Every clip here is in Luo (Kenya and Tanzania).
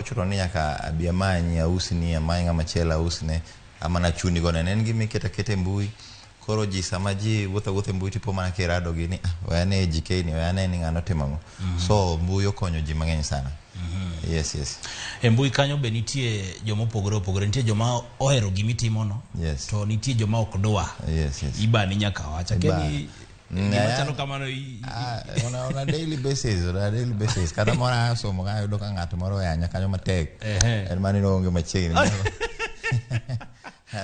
chuno ni nyaka abiamanyi ausni amanya machela ausne ama na chuni gone nen gimi kete mbui koro ji sama ji wuotho mbui tipo mana kirado gini wane GK ni wane ni ngano timango so mbui okonyo ji mang'eny sana. Yes. Mbui kanyo be nitie joma opogore nitie joma ohero gimitimo no. Yes. To nitie joma ok dwa. Yes. Ibani nyaka wacha keni chalo kamano on a daily basis kada mora somo ga yudo ka ng'ato moro yanya kanyo matek en mani no onge machiegni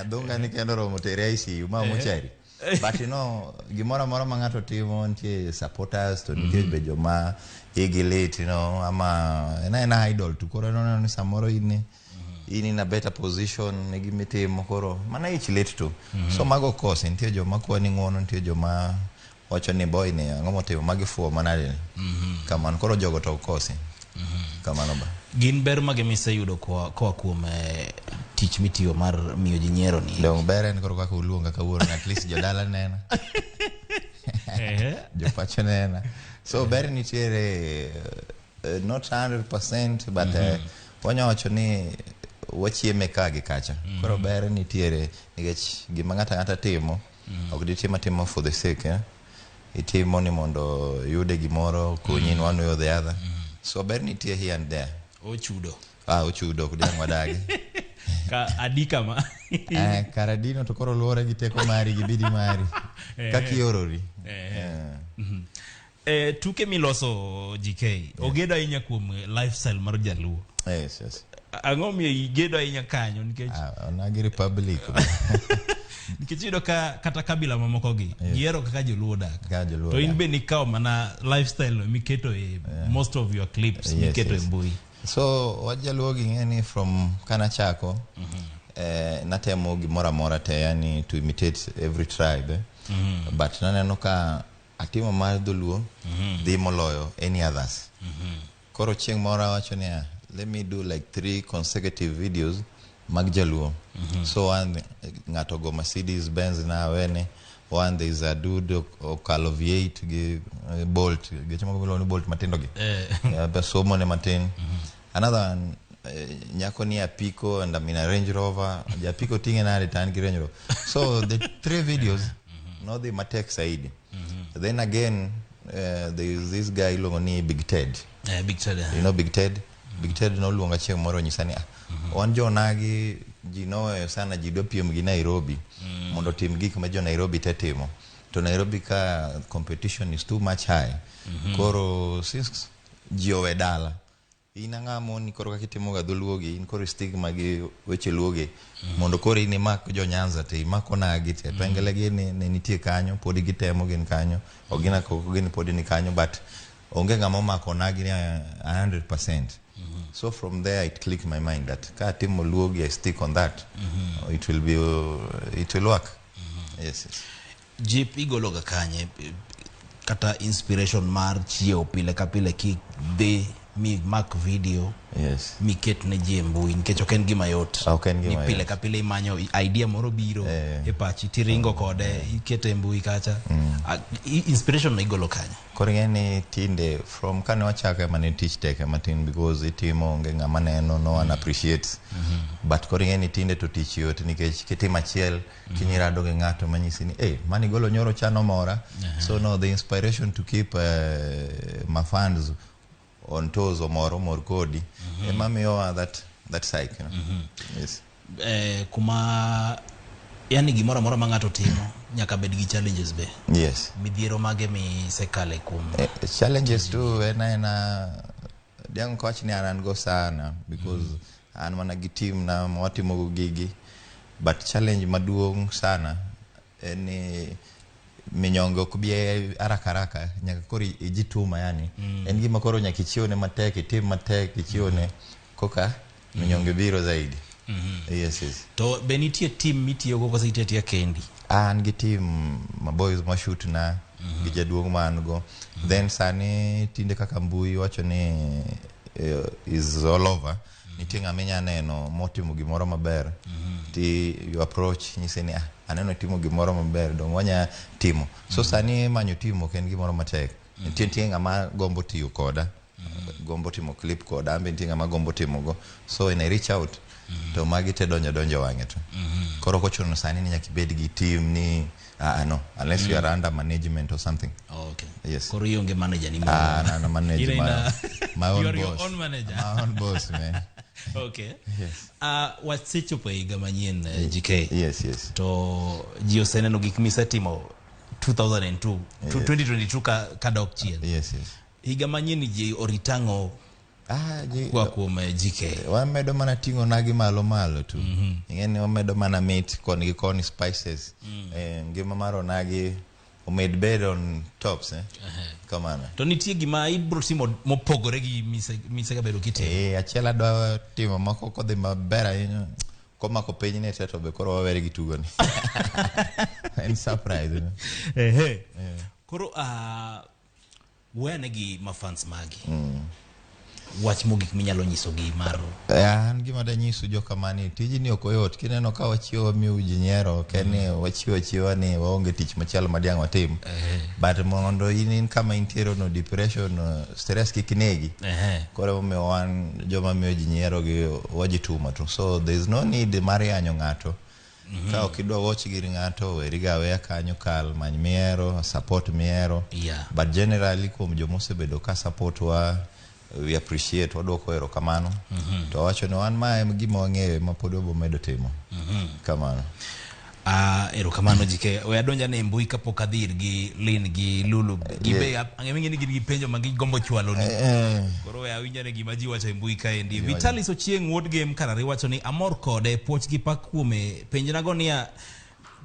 donga ni kendo romo tere ICU ma mochari but you know gimora mora ma ng'ato timo nitie supporters to nitie be joma igilate you know ama na idol to koro no ni samoro in a better position ne gimitimo koro mana ichilate to so mago kose nitie joma kwani ng'ono nitie joma wacho ni boy ni ngomo timo magifuo manade kamano koro jogo to kose kamano ba gin ber mage miseyudo kwa kuom tich mitiyo mar miyo ji nyiero ni dong beren koro kaka uluonga kawuono at least jodala nena jopacho nena so ber nitiere not 100% but wanyawacho ni wachieme kagi kacha koro ber nitiere nikech gima ng'ata timo ok ditimo for the sake itimo ni mondo yude gimoro konyi one way or the other so ber nitie here and there ochudo kudia ngwadagi ka adika ma karadino to koro luore gi teko mari gi bidi mari kakiorori tuke miloso GK ogedo ahinya kuom lifestyle mar jaluo. Yes. Ang'o miyo igedo ahinya kanyo nikech onagi republic nikech yudo ka kata kabila mamoko gi giero kaka joluo dak to in be nikaw mana lifestyle miketo most of your clips miketo mbui so wajaluo gi ng'eni from kana chako natemo gimora mora te yani to imitate every tribe but naneno ka atimo mar dholuo dhi moloyo any others koro chieng' mora wacho ni let me do like 3 consecutive videos mag jaluo so one ngato go Mercedes Benz na wene one there is a dude okalo V8 gi Bolt gechamo go ni Bolt matindo gi somo ne matin another one nyako ni apiko and I'm in a Range Rover apiko tinge na return gi Range Rover so the 3 videos no they matek saidi then again there is this guy longoni Big Ted you know Big Ted no luonga chieng' moro nyisani wan jonagi jino sana jido piem gi Nairobi mondo tim gik ma jo Nairobi te timo to Nairobi ka competition is too much high koro since jiowe dala inangamo ni koro kakitimo ga dholuogi in koro stigma gi weche luogi mondo koro ini mak jo Nyanza te mako nagi te to engele gi ne nitie kanyo podi gitemo gin kanyo ogina koko gin podi ni kanyo but onge ngamo mako nagi 100%. So from there it clicked my mind that ka timo luogi I stick on that it will work. Yes. Jeep igologa kanye kata inspiration mar chieo pile ka pile ki de mi mak video mi ket ne jembu nikech ok en gima yot ni pile ka pile imanyo idea moro biro e pachi tiringo kode ikete mbui kacha inspiration igolo kanye koro ngeni tinde from kane wachaka mane tich teke matin because itimo nge ngama neno no one appreciates but koro ngeni tinde to tich yot nikech kitimo achiel kinyirado ge ngato manyisi ni mani golo nyoro chano mora so no the inspiration to keep my fans on toes or more kodi emamiyo that cycle you know? Yes. Kuma yani gimora mora mangato timo nyaka bed gi challenges be. Yes. Midhiero mage mi sekale kum challenges too ena diang coach ni anan go sana because an mana gi team na watimo go gigi but challenge maduong sana eni minyongo kubie haraka nyaka kori ijituma yani en gima koro nyaka ichione matek team matek ichione koka minyongo biro zaidi. Yes. To benitie team mitiyo go kosa itetia kendi an gi team my boys ma shoot na gi jaduong man go then sani tinde kaka mbui wacho ni is all over nitinga menya neno motimo gimoro maber ti you approach nyiseni aneno timo gimoro maber dong wanya timo so sani manyo timo ken gimoro matek tinga ma gombo tiyo koda gombo timo clip kod ambe ntinga ma gombo timo go. So when I reach out to magi te donjo wange to. Koro kochuno sani ni nyakibed gi team ni no, unless you are under management or something. Oh, okay. Yes. Koro yonge manager ni mo. No, manager. My own boss. Your own manager. My own boss, man. Okay. Yes. Wasicho pa higa manyien GK. Yes. To jiosene no gik misetimo 2002 to 2022 ka dok chien. Yes. Higa manyien ji oritango kwa kuome GK. Wamedo mana tingo nagi malo tu. Ingeni wamedo mana meat koni spices. Ngima maro nagi made bed on tops kamana. To nitie gima ibro timo mopogore gi misega bedo kite. Achiela do timo mako kodhi mabera yinyo. Koma ko penyi ne teto be koro wawere gi tugo ni. En surprise. Koro wene gi mafans magi. Wach mogik minyalo nyiso gi maro. An gima da nyiso joka mani tijini okoyot kineno ka wachiwo miu jinyiero keni wachiwo ni waonge tich machielo madiang watim. But mondo in kama intiero no depression stress kikinegi. Kore ume wan joma miu jinyiero gi wajituma tu. So there is no need mari anyo ngato. Ka okidwa watch giri ngato weriga wea kanyo kal many miero support miero. But generally kuom jomose bedo ka support wa we appreciate wadoko erokamano. To wacho ni wan ma gima wang'eyo mapodo bo medo timo. Kamano. Erokamano GK. We adonja ne mbui kapok adhir gi Lin gi Lulu. Gibe angemingi ni giri penjo magi gombo chwalo ni. Koro we awinjane gima ji wacho mbui kaendi. Vitalis Ochieng Wood Game karari wacho ni amor kode poch gi pak kuome penjinago niya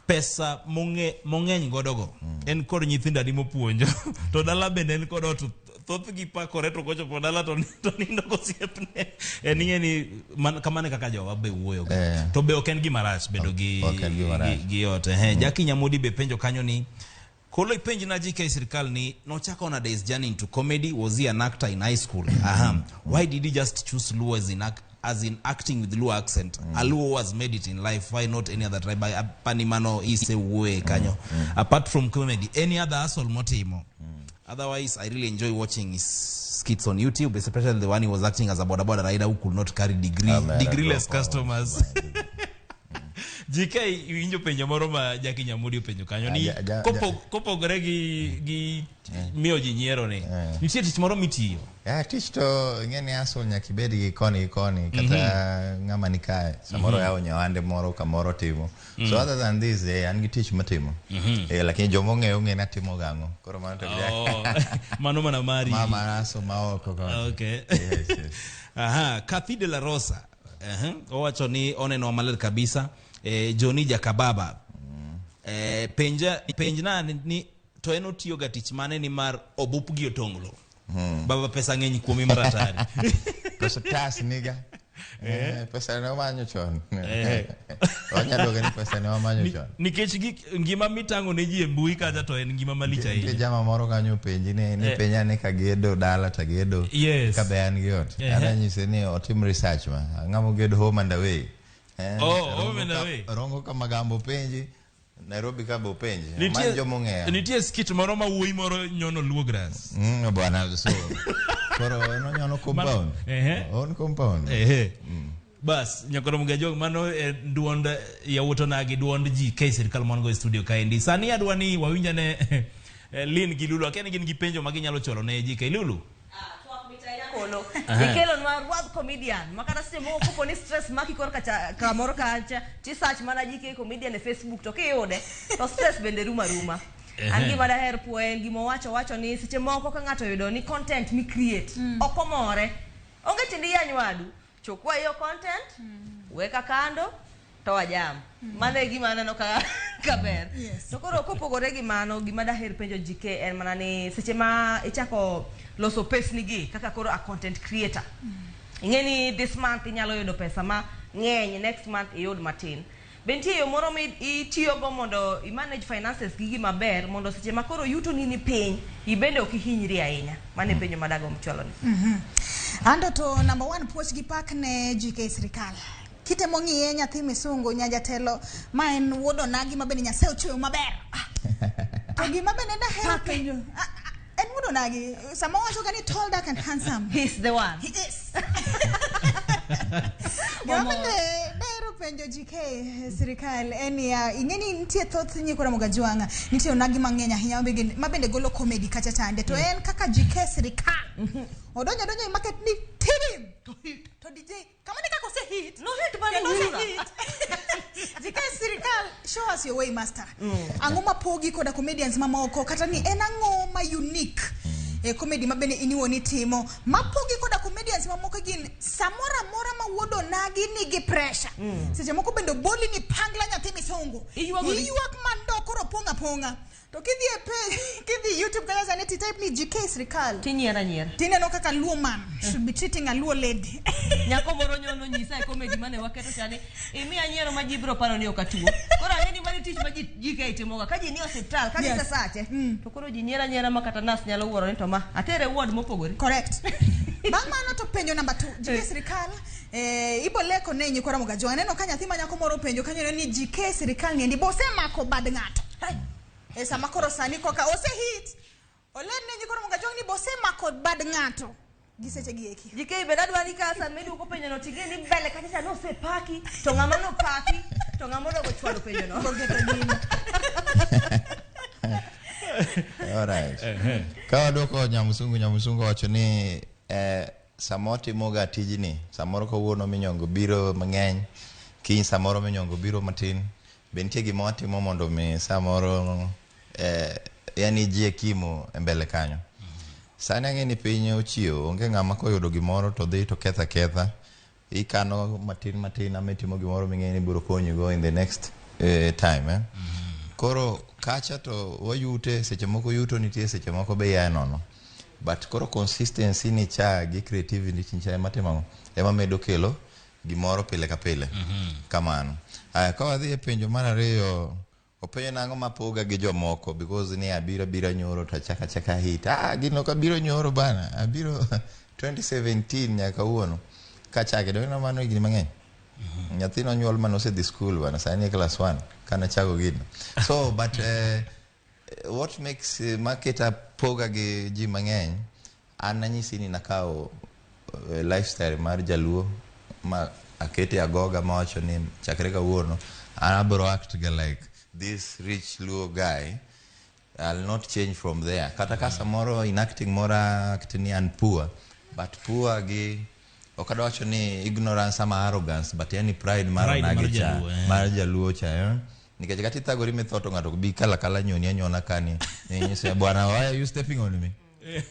pesa mong'eny godogo. En kod nyithinda ni mopuonjo. To dala bende en kod otu. Thoth gi pa koreto kocho podala to nindo kosiepne. Ningeni kamane kaka jowa be wuoyo. To be oken gi marach bedo gi ot. Jaki Nyamudi be penjo kanyo ni kolo ipenji na GK Sirkal ni nochako na days journey into comedy. Was he an actor in high school? Why did he just choose Luo as in acting with Luo accent? Luo was made it in life. Why not any other tribe? Panimano ise uwe kanyo. Apart from comedy, any other hustle motimo? Otherwise, I really enjoy watching his skits on YouTube, especially the one he was acting as a boda rider who could not carry degree-less customers. GK, injo penjo moro ma Jaki Nyamudi penjo kanyo ni kopo gore gi mio jinyiero ni. Nitie tich moro mitiyo. Tich to ngeni aso nyakibedi gi koni kata ngama nikae. Samoro yao nyawande moro kamoro timo. So other than this, angi tich matimo. Lakini jomo ng'e na timo gango. Koro mano to mano mana mari. Mama aso maoko. Okay. Yes. Kathy de la Rosa. Owacho ni oneno maler kabisa. Johnny Jakababa. Penjna ni to eno tiyo ga tich mane ni mar obup gi otonglo. Baba pesa ng'eny kuomi maratari. Pesa tas niga. Pesa ne omanyo chon. Onyalo gani pesa ne omanyo chon. Nikech ngima mitango ne ji e mbui kaja to en ngima malicha ahinya. Jama moro kanyo penji ni penya ne kagedo dala tagedo kabe an gi ot. Ana nyise ni otim research ma. Ngamo gedo home and away. Home and away. Rongo kama gambo penji Nairobi kabe penji. Manjo mong'eyo. Nitie skit moro ma wuoyi moro nyono Luo grass. Bwana so. Koro no nyono compound. On compound. Bas nyakoro mgajo mano duond yawuoto nagi duond GK Sirkal mongo studio kaendi. Sani adwani wawinjane Lin gi Lulu akeni gin gi penjo magi nyalo cholo ne GK Lulu. Kolo ikelo na ruad comedian makata se mo ko ni stress maki kor kacha kamoro kacha ti search mana GK comedian e Facebook to kiyude to stress bende ruma angi mada her poen gi mo wacho ni seche moko ka ngato yudo ni content mi create okomore onge tindi yanywadu chukua hiyo content weka kando to wajam mane gi mana no ka kaber to koro kopogore gi mano gi mada her penjo GK en mana ni seche ma ichako loso pes nigi kaka koro a content creator. Ingeni this month inyalo yudo pesa ma ng'eny, next month iyud matin. Bentie yo moro mi itiyo go mondo I manage finances gigi maber mondo seche ma koro yuto ni piny ibende okihinyri ahinya. Mane penjo madago mcholo ni. Ando to number 1 post gi pak ne GK Sirkal. Kite mong'iye nyathi misungo nyanja telo ma en wuodo nagi mabende nyase ochuyo maber. To gima bende da hero penjo. En wuodo Wodo nagi. Samoa chokani tall, dark and handsome. He's the one. He is. Dero penjo GK Sirkal eni ingeni ntie thoth nyi kora mogajuanga nitie onagi mangenya hinya mabende golo comedy kacha chande to en kaka GK Sirkal odonyo i market ni TV to DJ kama ni kako se hit no hit bani hit GK Sirkal show us your way master angoma pogi koda comedians mamoko kata ni en angoma unique comedy mabene iniwoni timo mapogi koda comedians mamoko gin samora mora ma Wodo nagi nigi pressure seche moko bendo boli ni pangla nyathi misongo iyuak mando koro ponga to kidhi YouTube kaya zane ti type ni GK Sirkal tinya no kaka luo man should be treating a luo lady nyako moro nyono nyisa comedy mane waketo chane imi anyiero ma jibro paro ni okatuo koro angeni mari tich ma GK timoga kaji ni hospital kaji sasache to koro ji nyiera makata nas nyalo wuoro ni to ma atere ward mopogore correct bang mano to penjo number 2 GK Sirkal ibo leko nenyi kora mogajo aneno ka nyathi manyako moro penjo kanyo ni GK Sirkal ngendi bose mako bad ngato esa makoro sani koka ose hit olen nenyi kora mogajo ni bose mako bad ngato giseche gieki GK bedadwani kasa medu ko penjo no tigeni bele kacha no se paki to ngama no paki to ngama no go chwalo penjo no gogeto nini alright kawa doko nyamusungu wacho ni samoti moga tijini samoro ko wuono minyongo biro mang'eny kiny samoro minyongo biro matin bentie gima watimo mondo mi samoro yani jie kimo mbele kanyo sani ang'eni piny ochiewo onge ng'ama koyudo gimoro to dhi to ketha ikano matin ametimo gimoro ming'eni biro konyigo in the next time koro kacha to wayute seche moko yuto nitie seche moko be ya nono but koro consistency ni cha gi creativity ni cha matimo ema medo kelo gimoro pile ka pile kamano ka wadhi penjo mar ariyo openjo nango mapoga gi jomoko because ni abira nyoro to chaka hit gino ka biro nyoro bana abiro 2017 nyaka uono kachake do na mano gini mang'eny nyathino nyuol mano se di school bana sani class 1 kana chago gino so but what makes market poga gi ji mang'eny ananyisi ni nakao lifestyle mar jaluo ma akete agoga mawacho ni chakre ka uono anabro act like this rich luo guy. I'll not change from there kata kasa moro enacting mora actini and poor but poor gi okadawacho ni ignorance ama arrogance but yani pride mar nagicha mar jaluo cha nikech kati thagori methoto ngato bi kala nyoni anyona kani nyise bwana why are you stepping on me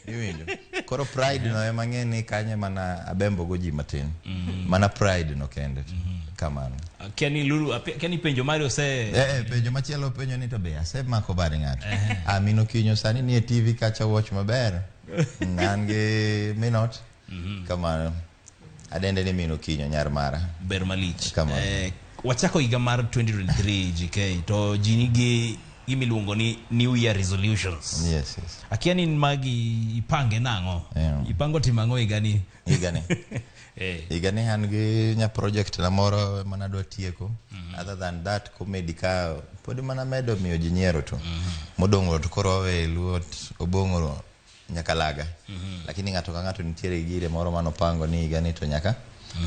iwinjo koro pride no ema ng'eni kanye mana abembo go ji matin mana pride no kende kamano keni lulu keni penjo Mario se penjo machielo penjo ni to be ase mako bari ngato amino kinyo sani ni TV kacha watch maber nange minot kamano adende ni mino kinyo nyar mara ber malich wachako higa mar 2023 GK to jinigi imiluongo ni New Year resolutions. Yes. Akiani magi ipange nango. Ipango timango igani. Igani hangi nya project na moro manadwa tieko. Other than that comedy ka podi mana medo miyo jinyiero to. Modongo to korowe luot obongoro nyakalaga. Lakini ngato ka ngato nitiere gire moro manopango ni igani to nyaka.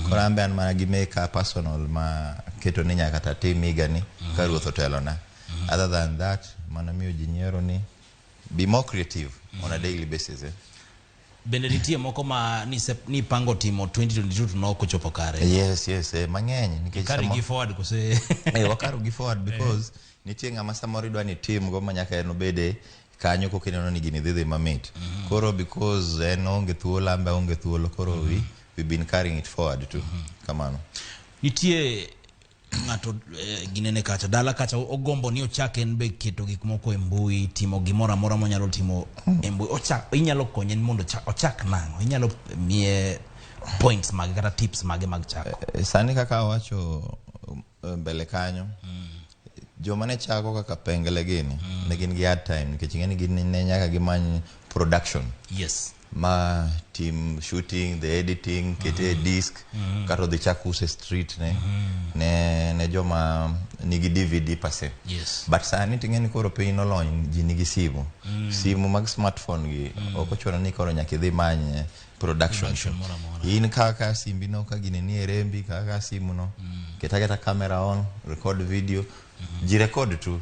Korambe an mana gimeka personal ma keto ni nyaka tatim igani ka ruoth otelo na. Other than that, manamiyo jinyiero ni be more creative on a daily basis. Beneditie moko ma ni pango timo 2022 no kuchopo kare. Yes, mang'eny nikech kare gi forward kose wakaru gi forward because nitie ng'ama samoro dwa ni team go manyaka eno bede kanyo ko kineno ni gini dhidhi mamit. Koro because onge thuolo ambe onge thuolo koro we've been carrying it forward too. Kamano. Nitie ngato ginene kacha dala kacha ogombo ni ochake nbe keto gik moko embui timo gimora mora monyalo timo embui inyalo konye mondo ochak nango inyalo mie points mag kata tips mag chako sani kaka wacho mbele kanyo joma ne chako kaka pengele gini ne gin gi hard time nikech ngeni gin ne nyaka gimany production ma team shooting, the editing, kete disc, kato the chakuse street ne joma nigi DVD pase. Yes. But sani tingeni koro pe inolony ji nigi simu. Simu mag smartphone gi okochuno ni koro nyaka idhi manye production. In kaka simbi no ka gine ni rembi kaka simu no. Keta camera on, record video, ji record tu.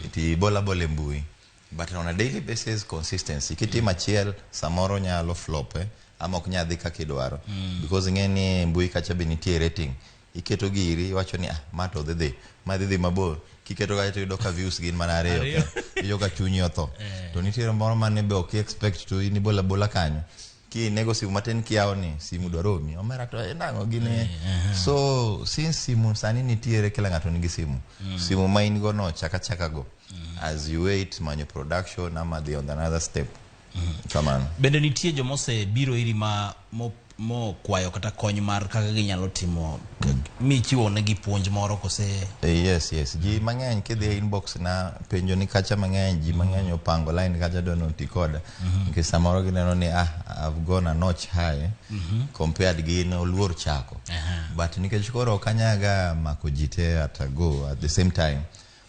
Iti bola mbui. But on a daily basis, consistency. Kiti machiel samoro nyalo flop ama ok nyadhi kaka idwaro. Because ngeni mbui kacha be nitie rating. Iketo giri wacho ni mato dhi mabor. Kiketo ga to doka views gin mana ariyo. Iyo ka chunyi otho. To nitie moro mane be ok expect to ini bola kanyo. Ki nego simu maten kiao ni simu dwaromi. Omera to nango gine. So since simu sani nitiere kila ngato nigi simu. Simu ma in go no chaka go. As you wait manyo production ama the on another step. Come on. Bende nitie jomose biro iri ma mo kwayo kata kony mar kaka ginyalo timo mi chiwo ne gi puonj moro kose. Yes. Ji mang'eny kidhi inbox na penjo ni kacha mang'eny ji mang'eny opango line kacha dono tikoda. Nke samoro gineno ni I've gone a notch high compared gi no luor chako. But nikech koro kanyaga mako jite at go at the same time.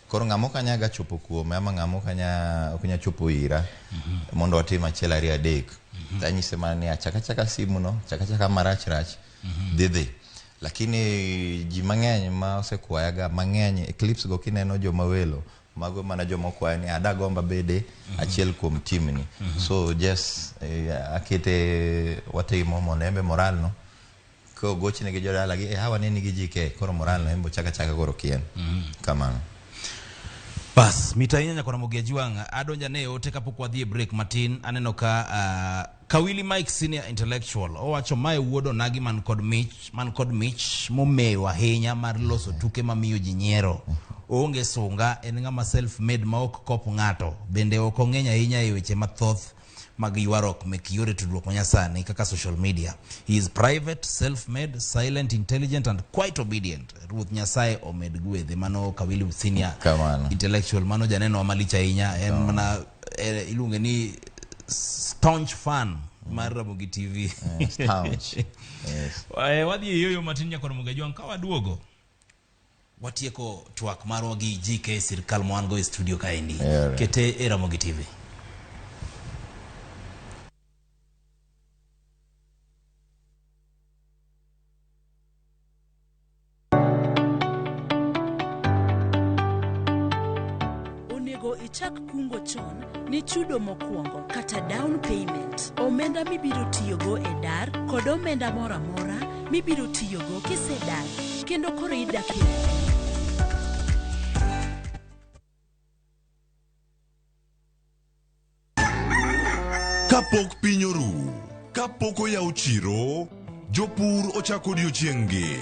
Koro ngamo kanyaga chopo kuome ama ngamo kanya chopo ira mondo otima achiel ariyo adek. Tanyise mani chaka simu no chaka marach dede. Lakini ji mang'eny ma osekwayaga mang'eny clips go kineno joma welo mago mana joma kwayo ni adagomba bede achiel kuom team ni. So just akete watimo monembe moral no ko gochne gi jodala gi hawa ne nigi GK koro moral no embo chaka koro kien. Kamano. Bas, mitainya nyakona Ramogi Juang, adonja ne ote kapok wadhi break matin, aneno ka Kawili Mike senior intellectual, owacho mae wuodo nagi man kod mich, momeyo ahinya mar loso tuke mamiyo ji nyiero. Oonge sunga, en ng'ama self-made ma ok kopo ng'ato, bende ok ong'eny ahinya e weche mathoth mag yuarok mek yore tudruok manyasani kaka social media. He is private, self-made, silent, intelligent and quite obedient. Ruth Nyasaye omed gwedhe mano Kawili senior intellectual mano janeno amalicha ahinya en mana iluonge ni staunch fan mar Ramogi TV. Staunch. Yes. Wadhi yoyo matin nyakona Ramogi Juang ka waduogo. Watieko twak marwa gi GK Sirkal mwango e studio kaendi. Kete e Ramogi TV. Ichak kungo chon ni chudo mokwongo kata down payment. Omenda mibiro tiyogo e dar kod omenda mora mora mibiro tiyogo kisedar kendo koro idake. Kapok piny oru, kapok oyaw chiro, jopur ochako odiochieng'gi.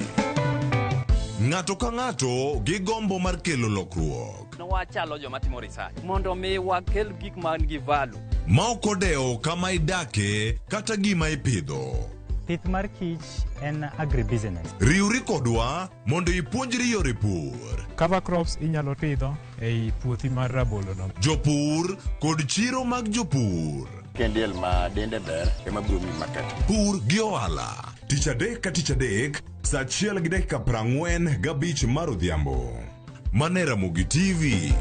Ng'ato ka ng'ato gi gombo mar kelo lokruok. Wachalo joma timo research mondo mi wakel gik man gi value. Ma ok odewo kama idake kata gima ipidho. Pith mar kich en agribusiness. Riwri kodwa mondo ipuonjri yore pur. Cover crops inyalo pidho ei puothi mar rabolo no. Jopur kod chiro mag jopur. Kendiel ma dende ber ema biro mi market. Pur gi ohala. Tich adek ka tich adek, saa 1:45 mar odhiambo. Mane Ramogi TV.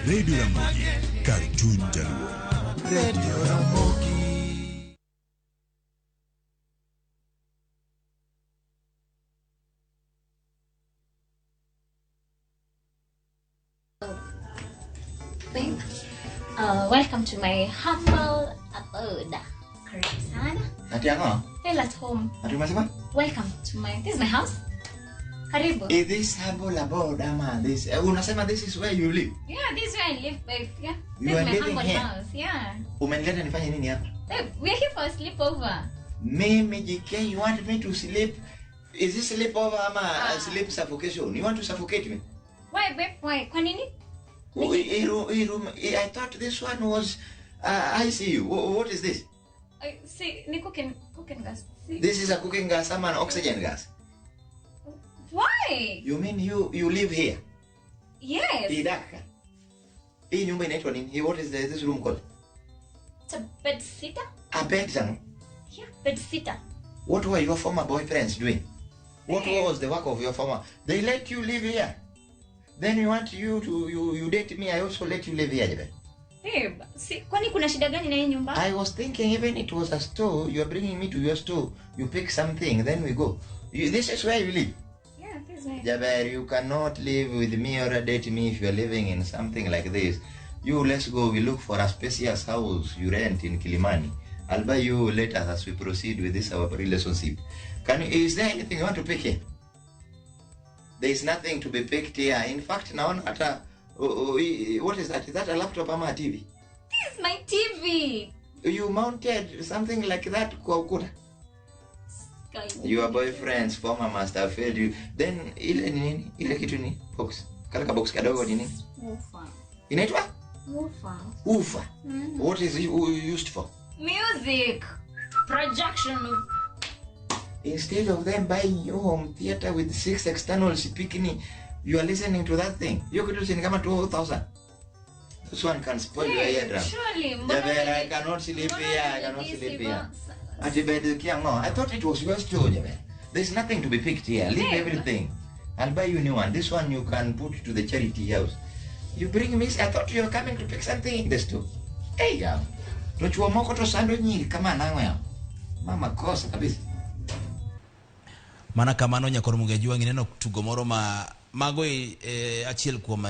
Radio Ramogi, Cartoon Jaluo. Radio Ramogi. Welcome to my humble abode. Karibu sana. Ati ano? Feel at home. Ati unasema? Welcome to this is my house. Karibu. Is this humble abode ama this? Unasema this is where you live? Yeah, this is where I live, babe. Yeah. You This are is my living humble here? house. Yeah. Umenileta nifanye nini hapa? Babe, we're here for a sleepover. Mimi GK, you want me to sleep? Is this sleepover ama sleep suffocation? You want to suffocate me? Why, babe? Why? Kwa nini? I thought this one was ICU. What is this? See, ni cooking gas. See? This is a cooking gas ama an oxygen gas? Why? You mean you live here? Yes. Idaka. Hii nyumba inaitwa nini? What is this room called? It's a bed sitter. A bed sitter. Yeah, bed sitter. What were your former boyfriends doing? What was the work of your former? They let you live here. Then you want you date me, I also let you live here, Jabe. Babe, see, kwani kuna shida gani na hii nyumba? I was thinking even it was a store, you are bringing me to your store, you pick something, then we go. This is where you live. Yeah, this is where. Jaber, you cannot live with me or date me if you are living in something like this. You, let's go, we look for a spacious house you rent in Kilimani. I'll buy you later as we proceed with this our relationship. Is there anything you want to pick here? There is nothing to be picked here. In fact, now, what is that? Is that a laptop or a TV? This is my TV. You mounted something like that kwa ukuta? Your boyfriend's former must have failed you. Then, ile kitu ni box. Kala ka box kadogo ni nini? Woofer. Inaitwa? Woofer. Woofer. What is it used for? Music. Projection. Instead of them buying your home theater with 6 external speaking, you are listening to that thing. You could listen kama 2,000. This one can spoil your eardrum. Surely. I cannot sleep here. I cannot sleep here. I thought it was yours too, Jabe. There's nothing to be picked here. Leave everything. I'll buy you a new one. This one you can put to the charity house. You bring me. I thought you were coming to pick something in this too. Hey, yeah. Tochua moko to sando nyiri kama nango ya. Mama kosa kabisa. Mana kamano nyakoro mugejua ngineno tugomoro mago achiel kuom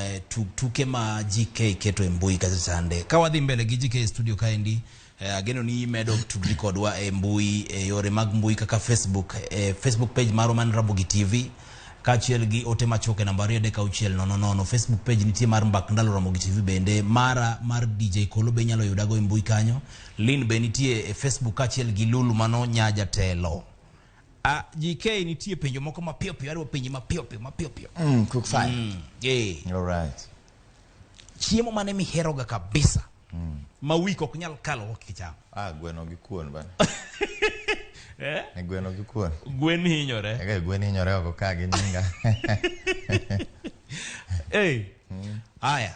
tuke ma GK keto e mbui kacha sande. Ka wadhi mbele gi GK studio kaendi, ageno ni medo tudri kodwa e mbui yore mag mbui kaka Facebook, Facebook page maro man Ramogi TV, kachiel gi ote machoke namba 2 Facebook page nitie mar mbak ndalo Ramogi TV bende mar DJ Kolo be nyalo yudago e mbui kanyo. Lin be nitie e Facebook kachiel gi Lulu mano nyaja telo. GK nitie penjo moko mapiyo piyo, ariwo penjo mapiyo piyo. Cook fine. Yeah. All right. Chiemo mane miheroga kabisa. Ma wiko ok nyal kalo kichamo. Gweno gi kuon bana. Gweno gi kuon. Gwen hinyore. Gwen hinyore oko ka gi ninga. Aya.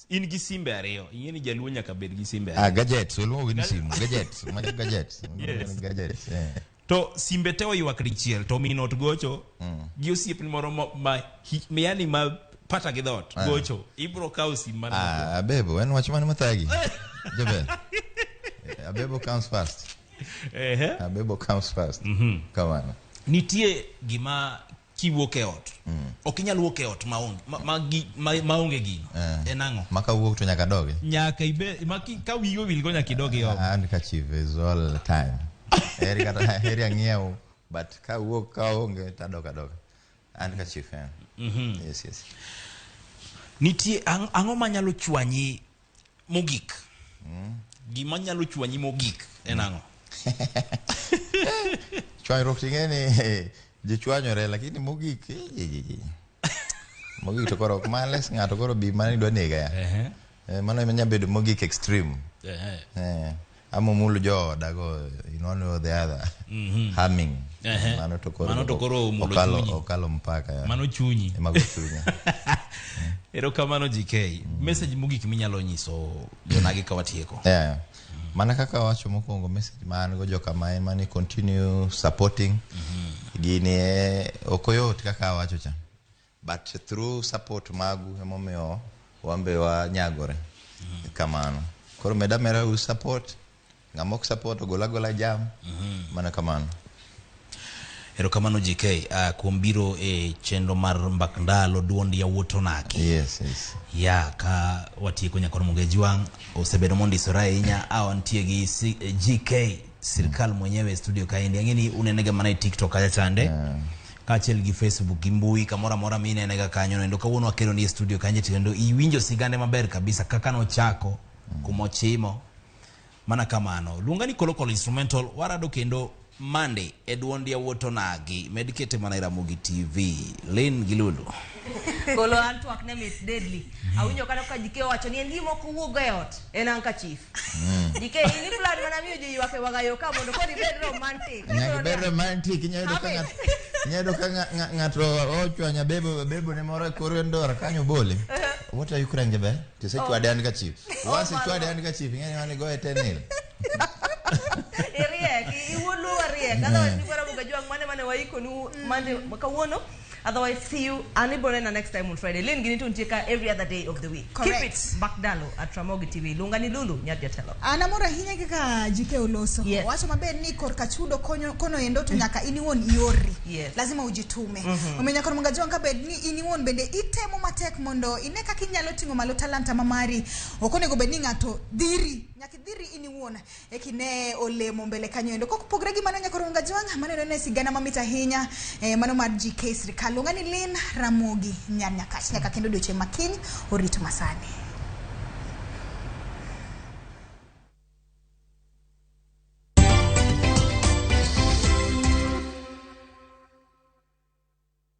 In gi simbe ariyo. Ingeni jaluo nyaka bed gi simbe ariyo. Gadgets, oluongo ni simu. Gadgets, majo gadgets. Yes. Gadgets. To simbe te oyuak dichiel to minot gocho. Gi osiepni moro yani ma pata gi dhot gocho. Ibro kawo sim mana. Abebo, en wach mane mathagi. Jabel. Abebo comes first. Abebo comes first. Kamano. Nitie gima kiwuok e ot. Ok inyal wuok e ot maonge gino. Enang'o? Maka wuok to nyaka doge. Nyaka ka wiyo wilgo nyaka idoge ot. And kachief is all the time. Heri kata heri ang'iew, but ka wuok ka onge tadoka. And kachief. Yes. Nitie ang'o manyalo chwanyi mogik? Gima nyalo chwanyi mogik en ang'o? Chwanyruok ting'eni ji chwanyore lakini mogik mogik to koro ok males ng'ato koro bi mane idwa nega ya. Mano ema nyabedo mogik extreme. Amo mulu jo dago in one or the other. Harming. Mano to koro okalo mpaka ya. Mano chunyi. Mago chunyi. Ero kamano GK. Message mogik minyalo nyiso jonage ka watieko. Mana kaka wacho mokwongo message man go joka maen mani continue supporting. Gini okoyot kaka wacho cha. But through support magu emomiyo wambe wa nyagore. Kamano. Koro medamera u support. Ngamok support gola jam. Mana kamano. Erokamano GK kuom biro chenro mar mbak ndalo duond yawuoto naki. Yes. Ya ka watieko nyakon Mungejwang osebedo mondisora ahinya awantie gi GK Sirkal mwenyewe studio kaendi. Angeni unenega mana TikTok aja chande. Kaachiel gi Facebook gi mbui kamora mora mine enega kanyo endo kawuono akelo ni studio kanje tendo iwinjo sigande maber kabisa kaka no chako kumochimo mana kamano. Luonga ni Kolokolo Instrumental warado kendo Monday Edwond yawuoto nagi medikete mana Ramogi TV Lin Gilulu Kolo antu akne mit deadly awinjo kana ka jike wacho ni ndimo kuwuogo e ot en anka chief jike ini plan mana miyo ji wake wagayo ka mondo kodi bed romantic nyaka bed romantic nyedo ka ngato ochwanya bebo ne moro koro ndora kanyo bole what are you crying about to say chwade an ka chief once chwade an ka chief ngani wane go eternal iwulu ariek otherwise nibara Mungejwang mane waiko nu mande makawuono. Otherwise, see you Aniborena next time on Friday. Lin Ginitu Ntika every other day of the week. Correct. Keep it Bakdalo at Ramogi TV. Lungani Lulu, Nyadjatelo. Anamora hinya kaka jike oloso. Yes. Wacho mabe ni korkachudo kono endo to nyaka iniwon iori. Yes. Lazima ujitume. Umenya kon Mungejwang ka bed ni iniwon bende itemo matek mondo ineka kinyalo tingo malo talanta mamari. Okone go bed ni ngato diri. Nyaki diri iniwon ekine olemo mbele kanyo endo. Kokupogre gi mano nyakon Mungejwang mano ne sigana mamita hinya mano mar GK Sirkal. Lungani Lin Ramogi nyanya kach nyaka kendo doche makiny orito masani.